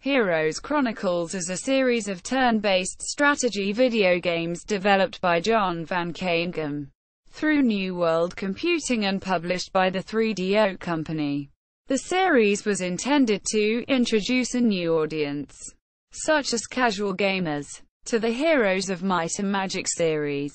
Heroes Chronicles is a series of turn-based strategy video games developed by Jon Van Caneghem through New World Computing and published by the 3DO company. The series was intended to introduce a new audience, such as casual gamers, to the Heroes of Might and Magic series.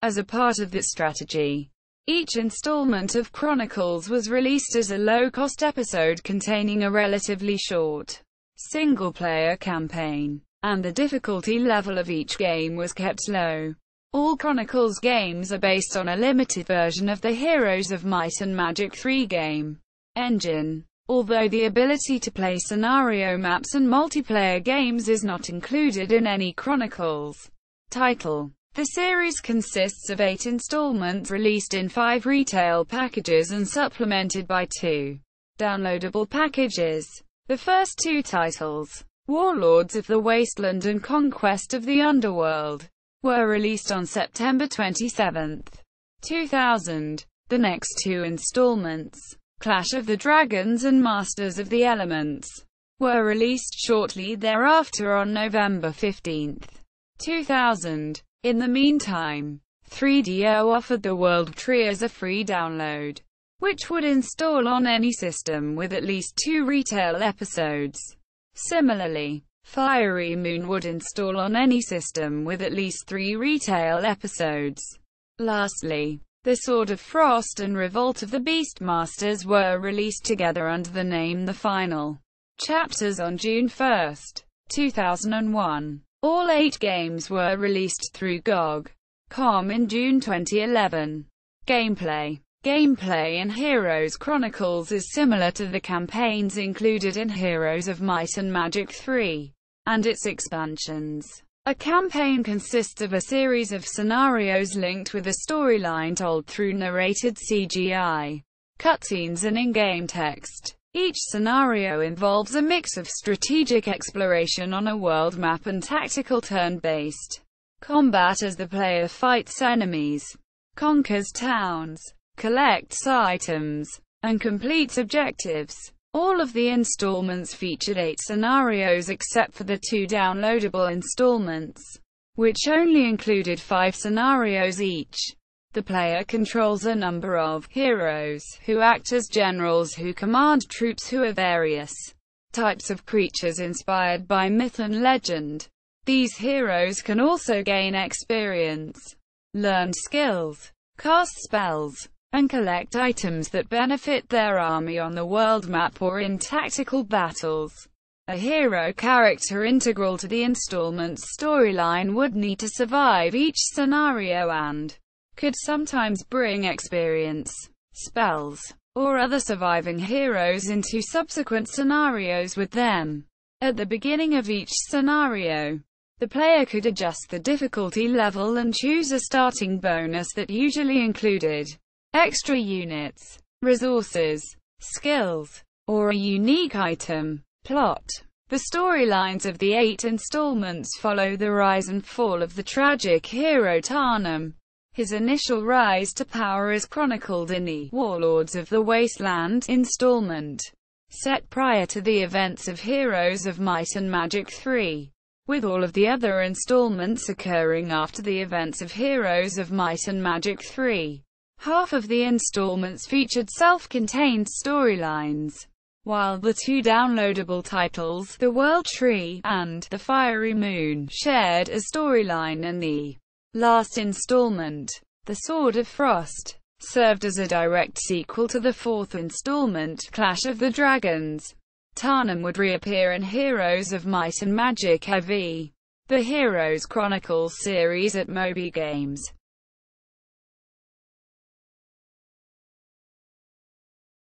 As a part of this strategy, each installment of Chronicles was released as a low-cost episode containing a relatively short single-player campaign, and the difficulty level of each game was kept low. All Chronicles games are based on a limited version of the Heroes of Might and Magic 3 game engine, although the ability to play scenario maps and multiplayer games is not included in any Chronicles title. The series consists of 8 installments released in 5 retail packages and supplemented by 2 downloadable packages. The first 2 titles, Warlords of the Wasteland and Conquest of the Underworld, were released on September 27, 2000. The next 2 installments, Clash of the Dragons and Masters of the Elements, were released shortly thereafter on November 15, 2000. In the meantime, 3DO offered the World Tree as a free download, which would install on any system with at least 2 retail episodes. Similarly, Fiery Moon would install on any system with at least 3 retail episodes. Lastly, The Sword of Frost and Revolt of the Beastmasters were released together under the name The Final Chapters on June 1, 2001. All 8 games were released through GOG.com in June 2011. Gameplay in Heroes Chronicles is similar to the campaigns included in Heroes of Might and Magic 3 and its expansions. A campaign consists of a series of scenarios linked with a storyline told through narrated CGI, cutscenes and in-game text. Each scenario involves a mix of strategic exploration on a world map and tactical turn-based combat as the player fights enemies, conquers towns, collects items, and completes objectives. All of the installments featured 8 scenarios except for the 2 downloadable installments, which only included 5 scenarios each. The player controls a number of heroes, who act as generals who command troops who are various types of creatures inspired by myth and legend. These heroes can also gain experience, learn skills, cast spells, and collect items that benefit their army on the world map or in tactical battles. A hero character integral to the installment's storyline would need to survive each scenario and could sometimes bring experience, spells, or other surviving heroes into subsequent scenarios with them. At the beginning of each scenario, the player could adjust the difficulty level and choose a starting bonus that usually included extra units, resources, skills, or a unique item. Plot. The storylines of the 8 installments follow the rise and fall of the tragic hero Tarnum. His initial rise to power is chronicled in the Warlords of the Wasteland installment, set prior to the events of Heroes of Might and Magic 3, with all of the other installments occurring after the events of Heroes of Might and Magic 3. Half of the installments featured self-contained storylines, while the 2 downloadable titles, The World Tree and The Fiery Moon, shared a storyline, and the last installment, The Sword of Frost, served as a direct sequel to the 4th installment, Clash of the Dragons. Tarnum would reappear in Heroes of Might and Magic IV, the Heroes Chronicles series at Moby Games.